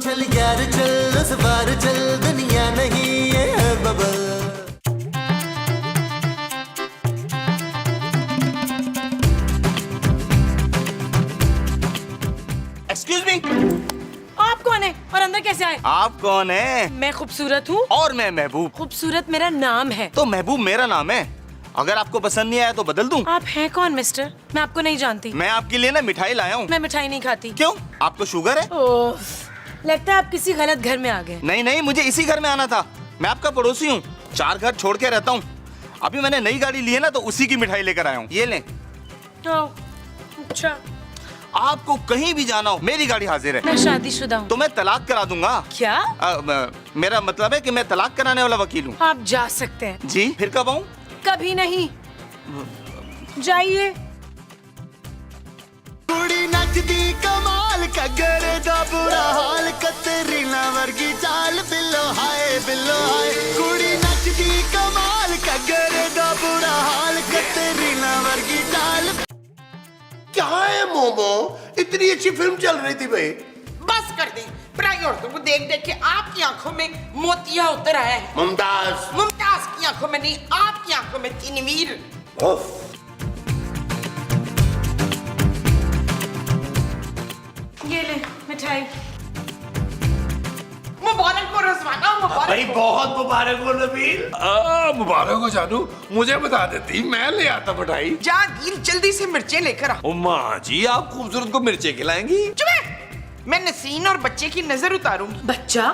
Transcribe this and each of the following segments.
चल यार चल उस बार चल दुनिया नहीं ये है बबल। एक्सक्यूज मी, आप कौन है और अंदर कैसे आए? आप कौन है? मैं खूबसूरत हूँ। और मैं महबूब। खूबसूरत मेरा नाम है। तो महबूब मेरा नाम है। अगर आपको पसंद नहीं आया तो बदल दूं? आप हैं कौन मिस्टर? मैं आपको नहीं जानती। मैं आपके लिए ना मिठाई लाया हूँ। मैं मिठाई नहीं खाती। क्यों, आपको शुगर है? ओह, लगता है आप किसी गलत घर में आ गए। नहीं नहीं, मुझे इसी घर में आना था। मैं आपका पड़ोसी हूँ, 4 घर छोड़ के रहता हूँ। अभी मैंने नई गाड़ी ली है ना, तो उसी की मिठाई लेकर आया हूँ। ये लें। ओह, अच्छा। आपको कहीं भी जाना हो, मेरी गाड़ी हाजिर है। मैं शादीशुदा हूँ। तो मैं तलाक करा दूंगा। क्या? मेरा मतलब है कि मैं तलाक कराने वाला वकील हूँ। आप जा सकते हैं। जी, फिर कब आऊँ? कभी नहीं। जाइए। कुड़ी नचदी कमाल कगरे दा बुरा हाल कतरीना वर्गी चाल बिल्लो हाय कुड़ी नचदी कमाल कगरे दा बुरा हाल कतरीना वर्गी चाल। क्या है मोमो, इतनी अच्छी फिल्म चल रही थी भाई। बस कर दी। पराई औरतों को देख देख के आपकी आंखों में मोतिया उतर आया है। मुमताज। मुमताज की आंखों में नहीं, आपकी आंखों में तीनवीर। उफ। ये ले मिठाई। मुबारक हो रज़वाना, मुबारक भाई हो। बहुत मुबारक हो नबील। मुबारक हो जानू, मुझे बता देती मैं ले आता मिठाई। जागीर जल्दी से मिर्चें लेकर आ। उम्मा जी, आप खूबसूरत को मिर्चे खिलाएंगी? चुप है। मैं नसीन और बच्चे की नजर उतारूंगी। बच्चा?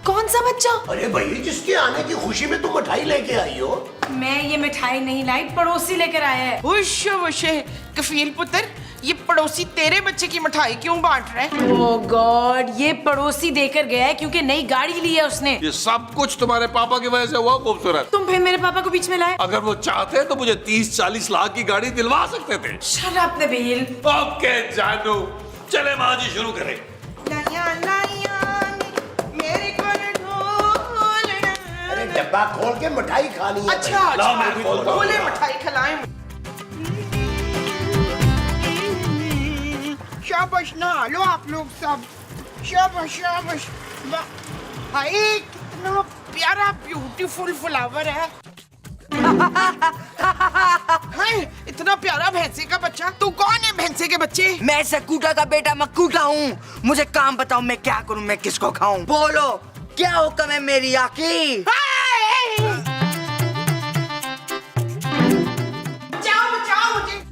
कौन सा बच्चा? अरे भाई, जिसके आने की खुशी में तुम मिठाई लेके आई हो। मैं ये मिठाई नहीं लाई, पड़ोसी लेकर आया है। हुश वशे कफील पुत्र, ये पड़ोसी तेरे बच्चे की मिठाई क्यों बांट रहा है? ओह गॉड, ये पड़ोसी देकर गया है क्योंकि नई गाड़ी ली है उसने। ये सब कुछ तुम्हारे पापा की वजह से हुआ खूबसूरत। तुम फिर मेरे पापा को बीच में लाए। अगर वो चाहते तो मुझे 30-40 लाख की गाड़ी दिलवा सकते थे। Shut up Nabeel. ओके जानू, चले माँ जी शुरू करें। लाया लाया मेरे को ढोलना। अरे डब्बा खोल के मिठाई खानी है। अच्छा भाई। लाओ, मैं खोलता हूँ। बोले मिठाई खिलाएं। शाबाश, नहा लो आप लोग सब। शाबाश शाबाश। भाई कितना प्यारा ब्यूटीफुल फ्लावर है। हाय, इतना प्यारा भैंसे का बच्चा। तू कौन है भैंसे के बच्चे? मैं सकूटा का बेटा मक्कूटा हूँ। मुझे काम बताओ, मैं क्या करूँ, मैं किसको खाऊं? बोलो, क्या हुक्म है मेरी आकी? बचाओ बचाओ मुझे।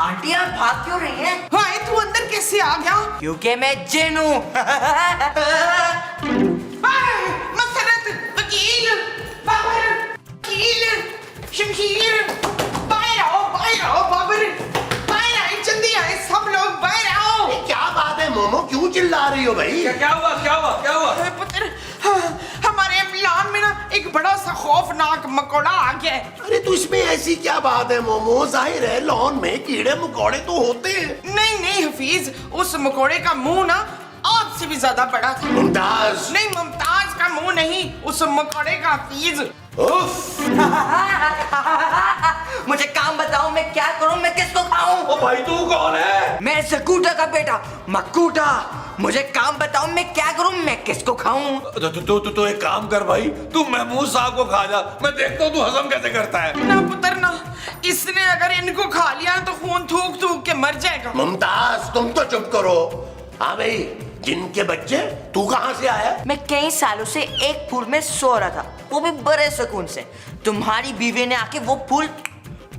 आंटी आप भाग क्यों रही हैं? हाय, तू अंदर कैसे आ गया? क्योंकि मैं जिन हूँ। हाय, मसरत, वकील, बाबर, वकील, शमशीर, बाहर आओ बाबर, बाहर आए, जल्दी आए सब लोग, बाहर आओ। क्या बात है मोमो, क्यों चिल्ला रही हो भाई? क्या हुआ क्या हुआ क्या हुआ? अरे पुत्र, हमारे लॉन में ना एक बड़ा सा खौफनाक मकोड़ा आ गया है। अरे तो इसमें ऐसी क्या बात है मोमो, जाहिर है लॉन में कीड़े मकोड़े तो होते हैं। नहीं हफीज, उस मकोड़े का मुंह ना आपसे भी ज्यादा बड़ा था। मुमताज। नहीं, मुमताज का मुंह नहीं, उस मकोड़े का हफीज। उफ। मुझे काम बताओ, मैं क्या करूँ, मैं किसको खाऊं? ओ भाई, तू कौन है? मैं सकूटा का बेटा मक्कूटा। मुझे काम बताओ, मैं क्या करूँ, मैं किसको खाऊं? तो एक काम कर भाई, तू महमूद साहब को खा जा। मैं देखता हूँ तू हजम कैसे करता है। ना पुत्र ना, इसने अगर इनको खा लिया तो खून थूक थूक के मर जाएगा। मुमताज तुम तो चुप करो। हाँ भाई, जिनके बच्चे, तू कहाँ से आया? मैं कई सालों से एक फूल में सो रहा था, वो भी बड़े सुकून से। तुम्हारी बीवी ने आके वो फूल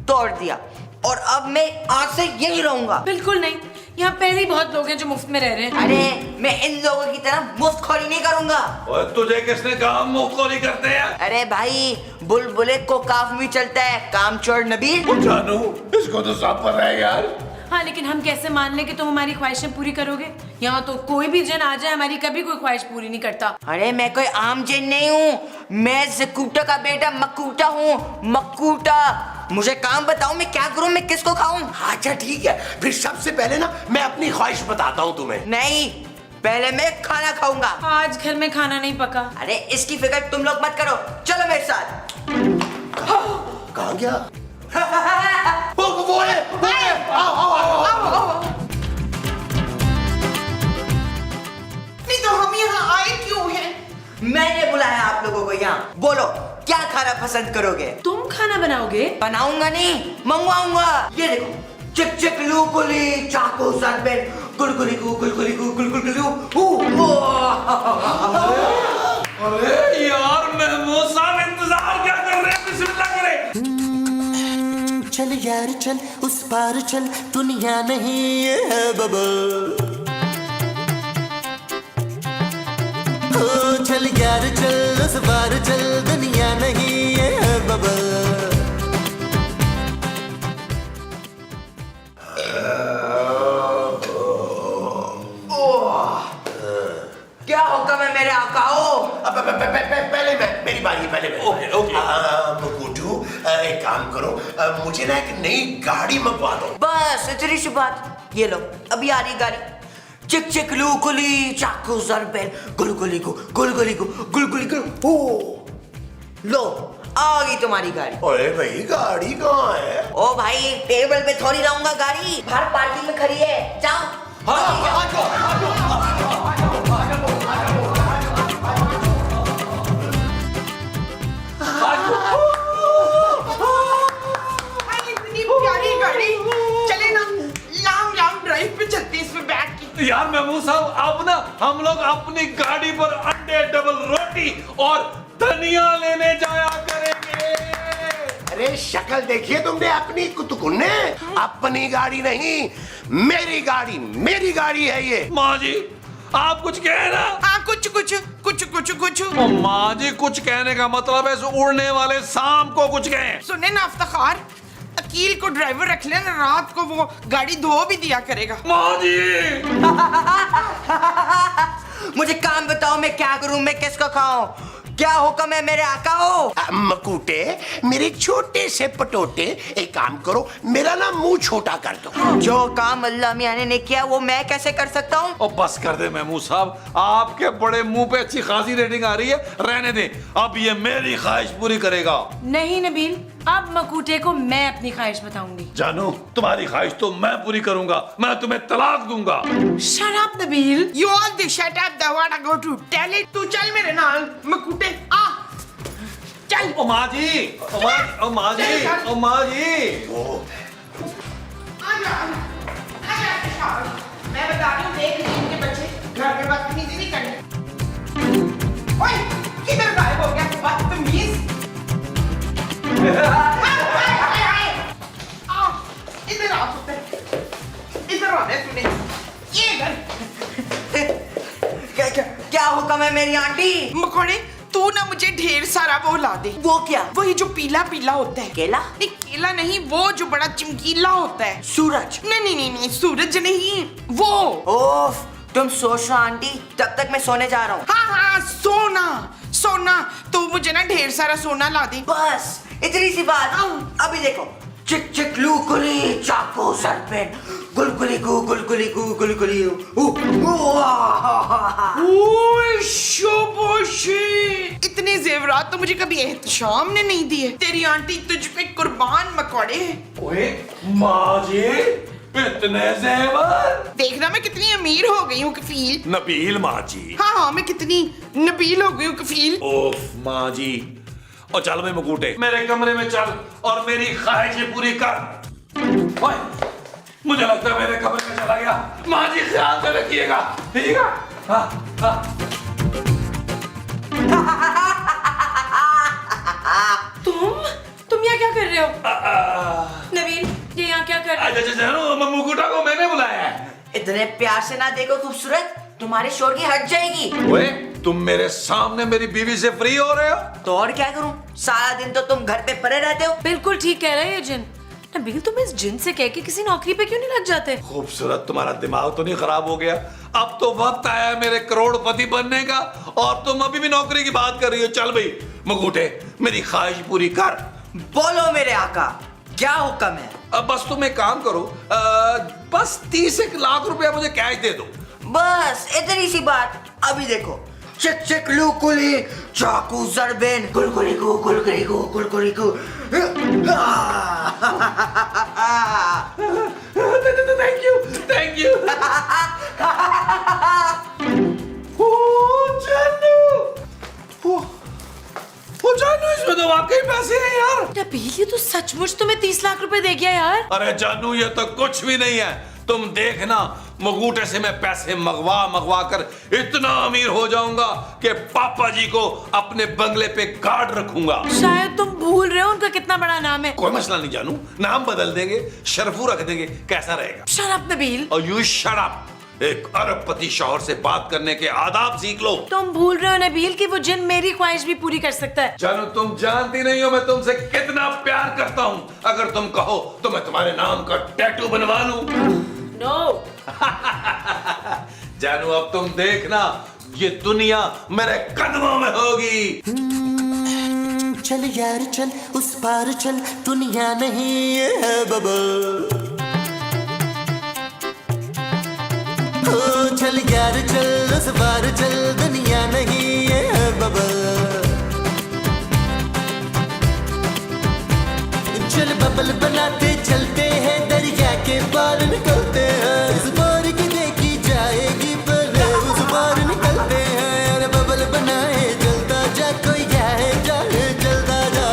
तोड़ दिया और अब मैं आज से यही रहूंगा। बिल्कुल नहीं, यहाँ पहले ही बहुत लोग हैं जो मुफ्त में रह रहे हैं। अरे मैं इन लोगों की तरह मुफ्तखोरी नहीं करूंगा। और तुझे किसने कहा मुफ्तखोरी करते हैं? अरे भाई, बुलबुले को काफ भी चलता है, काम चोर नबील। जानू, इसको तो सब पता है यार। हाँ, लेकिन हम कैसे मान लें कि तुम हमारी ख्वाहिशें पूरी करोगे? यहाँ तो कोई भी जन आ जाए, हमारी कभी कोई ख्वाहिश पूरी नहीं करता। अरे मैं कोई आम जिन नहीं हूँ, मैं सकूटा का बेटा मक्कूटा हूँ, मक्कूटा। मुझे काम बताओ, मैं क्या करूँ, मैं किसको खाऊं? अच्छा ठीक है, फिर सबसे पहले ना मैं अपनी ख्वाहिश बताता हूँ तुम्हें। नहीं, पहले मैं खाना खाऊंगा। आज घर में खाना नहीं पका। अरे इसकी फिक्र तुम लोग मत करो, चलो मेरे साथ। कहाँ गया? वो है। आओ। मैंने बुलाया आप लोगों को यहाँ। बोलो क्या खाना पसंद करोगे? तुम खाना बनाओगे? बनाऊंगा नहीं, मंगवाऊंगा। ये देखो, चिक चिक लू कुली चाकू सरबेन गुलगुली गु गुलगुली गु गुलगुली गु। अरे यार महमूद साहब इंतजार क्या कर रहे हैं? बिस्मिल्लाह करें। चल यार चल उस पार चल, दुनिया नहीं ये है बबल। ओ चल यार चल उस पार चल, दुनिया नहीं ये है बबल। क्या हुक्म है मेरे आकाओ? पहले मैं, मेरी बारी, पहले मैं। Okay, okay. मुकुटू, एक काम करो, मुझे ना एक नई गाड़ी मंगवा दो। बस इतनी सी बात। ये लो, अभी आ रही गाड़ी। चिक चिक लू कुली चाकू सरबेन गुलगुली गु गुलगुली गु गुलगुली गु। ओ लो, आ गई तुम्हारी गाड़ी। अरे भाई गाड़ी कहाँ है? ओ भाई, टेबल पे थोड़ी रहूंगा, गाड़ी बाहर पार्किंग में खड़ी है। जाओ। भाई इतनी प्यारी गाड़ी, चले ना लॉन्ग ड्राइव पे चलते हैं इसमें बैठ के। यार महमूद साहब, अब ना हम लोग अपनी गाड़ी पर अंडे, डबल रोटी और धनिया लेने जाया करेंगे। अरे शक्ल देखिए तुमने अपनी कुतुकुन्ने। अपनी गाड़ी नहीं, मेरी गाड़ी है ये। माँ जी आप कुछ कहे ना? हाँ कुछ। ओ माँ जी, कुछ कहने का मतलब है इस उड़ने वाले सांप को कुछ कहें। सुने ना इफ्तिखार, अकील को ड्राइवर रख लेना, रात को वो गाड़ी धो भी दिया करेगा। माँ जी मुझे काम बताओ, मैं क्या करूं, मैं किसको खाऊं? क्या हुक्म है मेरे आकाओ? मकूटे, मेरे छोटे से पटोटे, एक काम करो, मेरा ना मुंह छोटा कर दो। जो काम अल्लाह मियां ने किया वो मैं कैसे कर सकता हूँ? ओ बस कर दे महमूद साहब, आपके बड़े मुंह पे अच्छी खासी रेटिंग आ रही है, रहने दे। अब ये मेरी ख्वाहिश पूरी करेगा। नहीं नबील, अब मकूटे को मैं अपनी ख्वाहिश बताऊंगी। जानू, तुम्हारी ख्वाहिश तो मैं पूरी करूंगा, मैं तुम्हें तलाक दूंगा। Shut up Nabeel. You all the shut up, the what I go to tell it। तू चल मेरे नाल, मकूटे आ चल। ओ माँ जी, ओ माँ जी। आजा इफ्तिखार, मैं बता रही हूँ, देख ली इनके बच्चे घर में बदतमीजी नहीं करनी। ओए किधर गायब हो गया बदतमीज? इधर आ पुत्र, इधर आने तूने, ये इधर। क्या हुक्म है मेरी आंटी? मकोड़े, तू ना मुझे ढेर सारा वो ला दे। वो क्या? वही जो पीला पीला होता है। केला? नहीं केला नहीं, वो जो बड़ा चमकीला होता है। सूरज? नहीं, सूरज नहीं, वो। ओफ, तुम सोच रहा आंटी, तब तक मैं सोने जा रहा हूँ। हाँ सोना, तो मुझे ना ढेर सारा सोना ला दे। बस इतनी सी बात। अभी देखो, चिक चिक लू कुली चाकू सरबेन गुलगुली गु गुलगुली गु गुलगुली इतने जेवरात तो मुझे कभी एहतशाम ने नहीं दिए। तेरी आंटी तुझ पे कुर्बान मकोड़े। ओए माँ जी, इतने जेवर? देखना मैं कितनी अमीर हो गई हूँ कफील। नबील माँ जी। हाँ मैं कितनी नबील हो गई हूँ कफील। ओफ माँ जी। और चल भाई मकूटे, मेरे कमरे में चल और मेरी ख्वाहिशें पूरी कर। ओए, मुझे लगता है मेरे कमरे में चला गया। माँ जी ख्याल से रखिएगा, ठीक है? हाँ। तुम यहाँ क्या कर रहे हो? नबील, ये यहाँ क्या कर रहे हो? मुकुटा को मैंने बुलाया है। इतने प्यार से ना देखो खूबसूरत, तुम्हारी शोरगी हट जाएगी। ओए, तुम मेरे सामने मेरी बीवी से फ्री हो रहे हो? तो और क्या करूं, सारा दिन तो तुम घर पे पड़े रहते हो। बिल्कुल ठीक कह रहे हैं ये जिन। नबील, तुम इस जिन से कह के किसी नौकरी पे क्यों नहीं लग जाते? खूबसूरत, तुम्हारा दिमाग तो नहीं खराब हो गया? अब तो वक्त आया है मेरे करोड़पति बनने का, और तुम अभी भी नौकरी की बात कर रही हो। चल भाई मकूटे, मेरी ख्वाहिश पूरी कर। बोलो मेरे आका, क्या हुक्म है? अब बस तुम एक काम करो, बस 30 लाख रुपया मुझे कैश दे दो। बस इतनी सी बात। अभी देखो, चिक चिक लू कुली चाकू जरबेन गुलगुली गु गुलगुली गु गुलगुली गु। Thank you. चन्नू, नबील ये तो सचमुच तुम्हें 30 लाख रुपए दे गया यार। अरे जानू ये तो कुछ भी नहीं है, तुम देखना मगूटे से मैं पैसे मंगवा कर इतना अमीर हो जाऊंगा कि पापा जी को अपने बंगले पे गार्ड रखूंगा। शायद तुम भूल रहे हो उनका कितना बड़ा नाम है। कोई मसला नहीं जानू, नाम बदल देंगे, शरफू रख देंगे, कैसा रहेगा? Shut up Nabeel. और यू शट अप। एक अरबपति शौहर से बात करने के आदाब सीख लो। तुम भूल रहे हो नबील कि वो जिन मेरी ख्वाहिश भी पूरी कर सकता है। जानू तुम जानती नहीं हो मैं तुमसे कितना प्यार करता हूँ। अगर तुम कहो तो मैं तुम्हारे नाम का टैटू बनवा लूं। नो। जानू अब तुम देखना ये दुनिया मेरे कदमों में होगी। चल यार चल उस पार चल, दुनिया नहीं ये है बबल। चल यार चल उस पार चल, दुनिया नहीं ये है बबल। चल बबल बनाते चलते हैं, दरिया के पार निकलते हैं। इस पार की देखी जाएगी पर उस पार निकलते हैं। अरे बबल बनाए चलता जा, कोई जाए जाए चलता जा।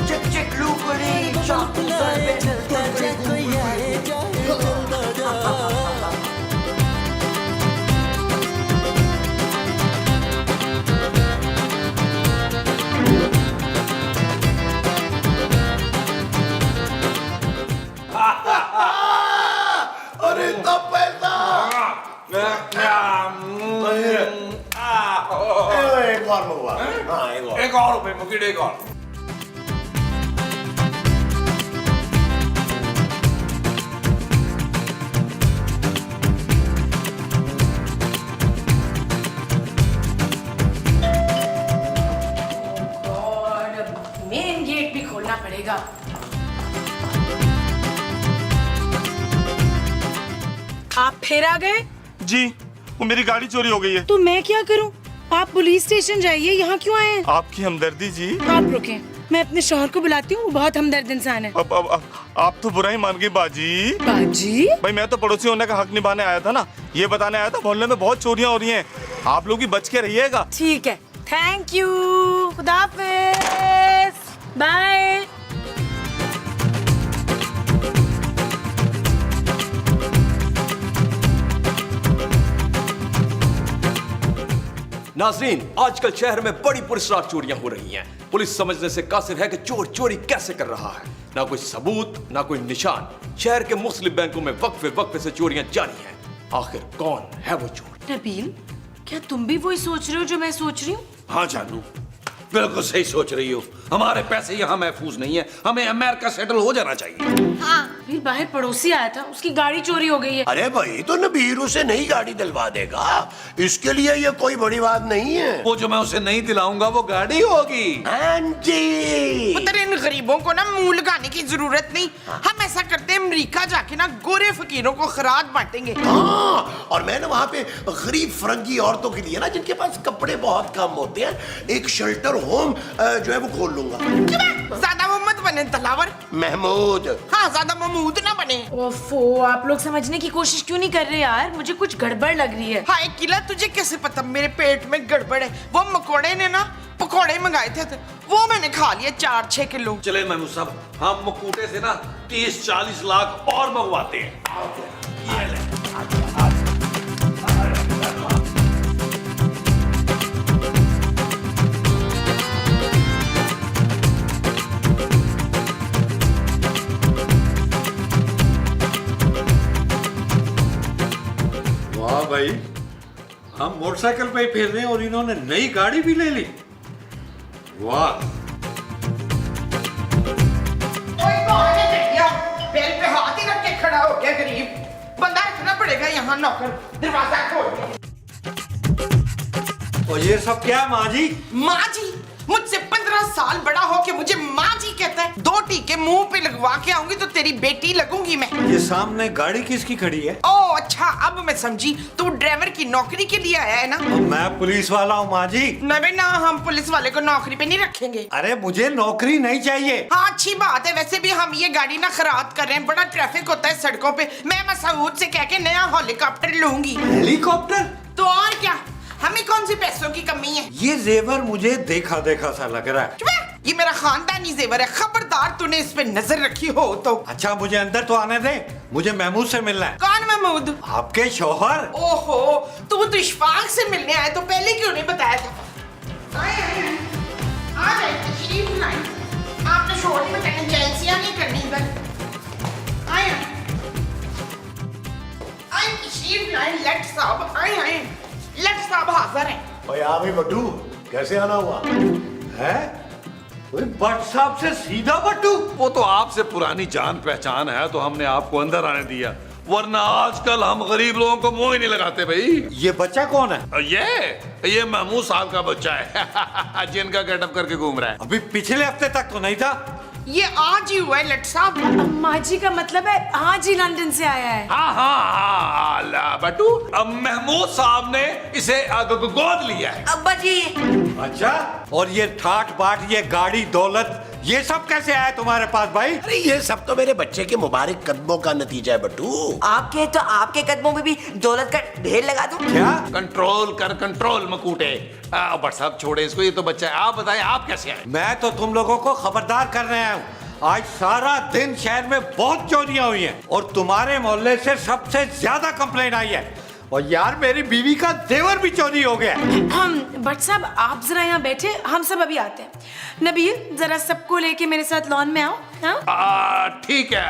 चिक चिक लूकली चाकू सर पे चलता जा, कोई आए जाए चलता जा। अरे तो पैसा एक और मंगवा। हाँ एक और रुपए मुकीट, एक और। और मेन गेट भी खोलना पड़ेगा। आप फिर आ गए? जी, वो मेरी गाड़ी चोरी हो गई है। तो मैं क्या करूं? आप पुलिस स्टेशन जाइए, यहाँ क्यों आए हैं? आपकी हमदर्दी जी। आप रुकें, मैं अपने शौहर को बुलाती हूँ, वो बहुत हमदर्द इंसान है। अब आप तो बुरा ही मान गई बाजी। बाजी? भाई मैं तो पड़ोसी होने का हक निभाने आया था ना, ये बताने आया था मोहल्ले में बहुत चोरियां हो रही हैं, आप लोग भी बच के रहिएगा। ठीक है, थैंक यू, खुदा हाफिज, बाय। नाजरीन, आजकल शहर में बड़ी पुरस्कार चोरियां हो रही हैं। पुलिस समझने से कासिर है कि चोर चोरी कैसे कर रहा है। ना कोई सबूत, ना कोई निशान। शहर के मुख्तलिफ बैंकों में वक्फे से चोरियां जारी हैं। आखिर कौन है वो चोर? नबील, क्या तुम भी वही सोच रहे हो जो मैं सोच रही हूँ? हाँ जानू, बिल्कुल सही सोच रही हो। हमारे पैसे यहाँ महफूज नहीं है, हमें अमेरिका सेटल हो जाना चाहिए। हाँ, फिर बाहर पड़ोसी आया था, उसकी गाड़ी चोरी हो गई है। अरे भाई तो नबीर उसे नई गाड़ी दिलवा देगा, इसके लिए ये कोई बड़ी बात नहीं है। वो जो मैं उसे नहीं दिलाऊंगा वो गाड़ी होगी। हाँ जी। पुत्र इन गरीबों को ना मुंह लगाने की जरूरत नहीं। हम ऐसा करते हैं, अमेरिका जाके ना गोरे फकीरों को खराज बांटेंगे। हाँ, और मैं ना वहाँ पे गरीब फरंगी औरतों के लिए ना, जिनके पास कपड़े बहुत कम होते हैं, एक शेल्टर होम जो है वो खोल लूंगा। ज्यादा वो मत बने तलावर। महमूद। हाँ, ज्यादा महमूद ना बने। ओफो, आप लोग समझने की कोशिश क्यों नहीं कर रहे यार? मुझे कुछ गड़बड़ लग रही है। हाय किला, तुझे कैसे पता मेरे पेट में गड़बड़ है? वो मकोड़े ने ना पकौड़े मंगाए थे, वो मैंने खा लिए 4-6 किलो। चले महमूद साहब, हम मकूटे से ना 30-40 लाख और मंगवाते हैं। ये ले। वाह भाई, हम मोटरसाइकिल पे ही फिर रहे हैं और इन्होंने नई गाड़ी भी ले ली। वाह। पैर पे हाथ ही रख के खड़ा हो गया गरीब बंदा। रखना पड़ेगा यहाँ नौकर, दरवाजा खोल। और ये सब क्या है माँ जी? माँ जी? मुझसे 15 साल बड़ा हो के मुझे माँ जी कहता है। 2 टीके मुंह पे लगवा के आऊंगी तो तेरी बेटी लगूंगी मैं। ये सामने गाड़ी किसकी खड़ी है? ओ अच्छा, अब मैं समझी, तू ड्राइवर की नौकरी के लिए आया है ना? मैं पुलिस वाला हूँ माँ जी। नहीं ना, हम पुलिस वाले को नौकरी पे नहीं रखेंगे। अरे मुझे नौकरी नहीं चाहिए। हाँ अच्छी बात है, वैसे भी हम ये गाड़ी ना खराब कर रहे हैं, बड़ा ट्रैफिक होता है सड़कों पे। मैं मसूद से कह के नया हेलीकॉप्टर लूंगी। हेलीकॉप्टर? तो और क्या, हमें कौन सी पैसों की कमी है? ये जेवर मुझे देखा देखा सा लग रहा है। चुप है। ये मेरा खानदानी जेवर है, खबरदार तूने इस पे नजर रखी हो तो। अच्छा मुझे अंदर तो आने दे, मुझे महमूद से मिलना है। कौन महमूद? आपके शौहर। ओहो, तो इशफाक से मिलने आए तो पहले क्यों नहीं बताया था? आए आए आ जाए, तशरीफ लाए। आपने शोर नहीं बताया, जैसियां नहीं करनी इधर। आए आए तशरीफ लाए लट साहब, आए लट साहब हाजिर हैं। भाई आ भाई बट्टू, कैसे आना हुआ है कोई भट्ट साहब से सीधा बट्टू? वो तो आपसे पुरानी जान पहचान है तो हमने आपको अंदर आने दिया, वरना आजकल हम गरीब लोगों को मुंह ही नहीं लगाते भाई। ये बच्चा कौन है? ये महमूद साहब का बच्चा है जिनका गेटअप करके घूम रहा है। अभी पिछले हफ्ते तक तो नहीं था। ये आज ही हुआ है लट साहब। अम्मा जी का मतलब है आज ही लंदन से आया है। हाँ बट्टू, अब महमूद साहब ने इसे गोद लिया है। अब्बा जी। अच्छा, और ये ठाट बाट, ये गाड़ी दौलत, ये सब कैसे आया तुम्हारे पास भाई? अरे ये सब तो मेरे बच्चे के मुबारक कदमों का नतीजा है बट्टू। आपके कदमों में भी दौलत का ढेर लगा दूं? क्या? कंट्रोल कर कंट्रोल मकूटे। बट साहब छोड़े इसको, ये तो बच्चा है। आप बताएं आप कैसे आए? मैं तो तुम लोगों को खबरदार करने आया हूँ। आज सारा दिन शहर में बहुत चोरियां हुई हैं और तुम्हारे मोहल्ले से सबसे ज्यादा कंप्लेंट आई है। और यार मेरी बीवी का जेवर भी चोरी हो गया। भट्ट साहब आप जरा यहाँ बैठे, हम सब अभी आते हैं। नबील जरा सबको लेके मेरे साथ लॉन में आओ। हाँ ठीक है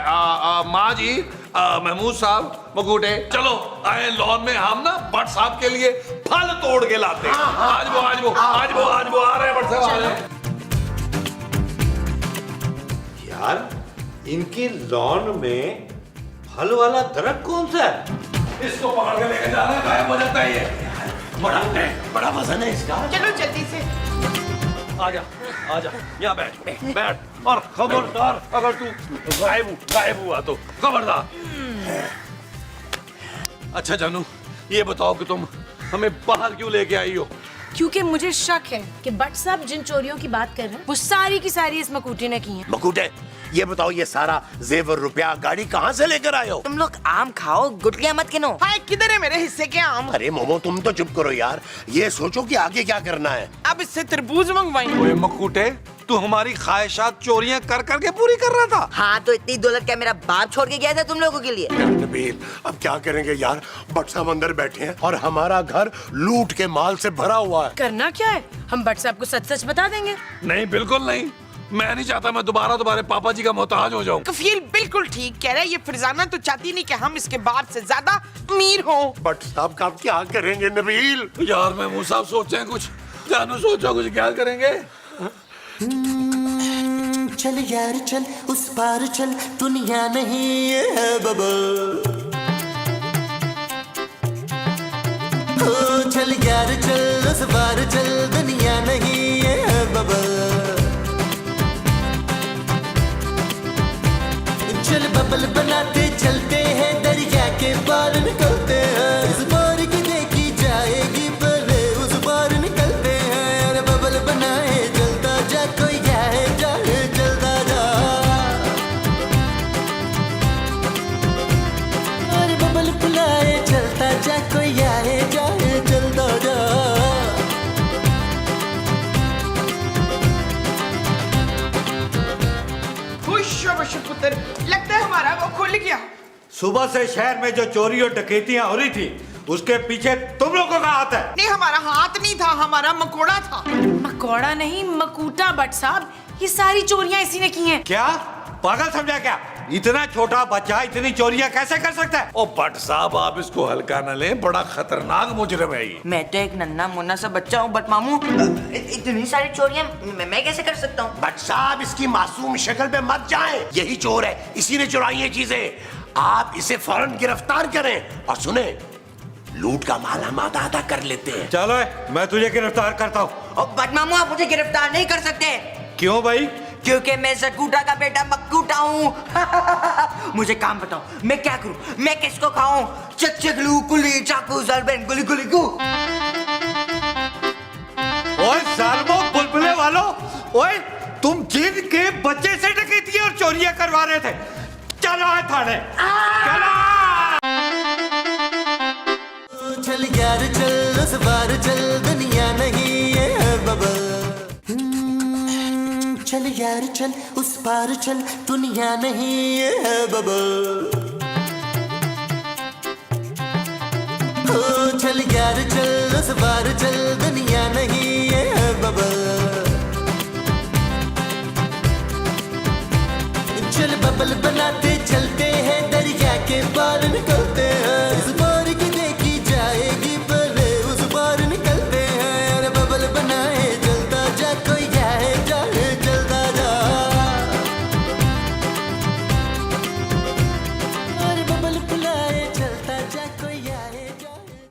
माँ जी, महमूद साहब, मकूटे, चलो आए लॉन में। हम ना भट्ट साहब के लिए फल तोड़ के लाते हैं। आज वो आ रहे हैं भट्ट साहब, आ रहे हैं। यार इनकी लॉन में फल वाला दरख्त कौन सा है? इसको पकड़ के लेके जाना है, गायब हो जाता है ये। बड़ा वजन है इसका। चलो जल्दी से। आजा यहाँ बैठ और खबरदार अगर तू गायब हुआ तो खबरदार। अच्छा जानू, ये बताओ कि तुम हमें बाहर क्यों लेके आई हो? क्योंकि मुझे शक है कि भट्ट साहब जिन चोरियों की बात कर रहे हैं वो सारी की सारी इस मकूटे ने की हैं। मकूटे, ये बताओ ये सारा जेवर रुपया गाड़ी कहाँ से लेकर आए हो? तुम लोग आम खाओ, गुटलियां मत गिनो। हाय किधर है मेरे हिस्से के आम? अरे मोमो तुम तो चुप करो यार, ये सोचो कि आगे क्या करना है। अब इससे तरबूज मंगवाएंगे। ओए मकूटे, तू हमारी ख्वाहिशात चोरियां कर करके पूरी कर रहा था। हाँ तो इतनी दौलत क्या मेरा बाप छोड़ के गया था तुम लोगों के लिए? नबील अब क्या करेंगे यार, भट्ट साहब अंदर बैठे हैं और हमारा घर लूट के माल से भरा हुआ है। करना क्या है, हम भट्ट साहब को सच सच बता देंगे। नहीं बिल्कुल नहीं, मैं नहीं चाहता मैं दोबारा तुम्हारे पापा जी का मोहताज हो जाऊं। कफील बिल्कुल ठीक कह रहा है। ये फरजाना तो चाहती नहीं कि हम इसके बाप से ज्यादा अमीर हों। भट्ट साहब का अब क्या करेंगे नबील? यार महमूद साहब सोचे कुछ, जानू सोचो कुछ, क्या करेंगे? चल यार चल उस पार चल, दुनिया नहीं ये है बबल। ओ चल यार चल उस पार चल, दुनिया नहीं ये है बबल। चल बबल बनाते चलते हैं, दरिया के पार निकलते हैं। इस बार की देखी जाएगी पहले उस पार निकलते हैं। अरे बबल बनाए चलता जा, कोई जाए जाए चलता जा। अरे बबल बुलाए चलता जा, कोई आए जाए चलता जा। खुश पुत्र, लगता है हमारा वो खुल गया। सुबह से शहर में जो चोरी और डकैतियां हो रही थी उसके पीछे तुम लोगों का हाथ है। नहीं हमारा हाथ नहीं था, हमारा मकोड़ा था। मकोड़ा नहीं मकूटा भट्ट साहब, ये सारी चोरियां इसी ने की हैं। क्या पागल समझा क्या? इतना छोटा बच्चा इतनी चोरियां कैसे कर सकता है? ओ भट्ट साहब आप इसको हल्का न लें, बड़ा खतरनाक मुजरिम है ये। मैं तो एक नन्ना मुन्ना सा बच्चा हूँ, बट मामू इतनी सारी चोरियां मैं कैसे कर सकता हूँ? भट्ट साहब इसकी मासूम शक्ल पे मत जाएं, यही चोर है, इसी ने चुराई है चीजें। आप इसे फौरन गिरफ्तार करें और सुने लूट का माल हम आधा कर लेते हैं। चलो मैं तुझे गिरफ्तार करता हूँ। बट मामू आप मुझे गिरफ्तार नहीं कर सकते। क्यों भाई? क्योंकि मैं सकूटा का बेटा मक्कूटा हूँ। मुझे काम बताओ, मैं क्या करूँ? मैं किसको खाऊं? चक चक लू कुली चाकू जरबेन गुली गुली गू। ओए सालमो बुलबुले वालों, ओए तुम जिन के बच्चे से डकैती और चोरियां करवा रहे थे, चलो थाने चलो। चल यार चल उस बार चल दुनिया नहीं ये है बबल चल यार चल उस पार चल दुनिया नहीं ये है बबल चल यार चल उस बार चल दुनिया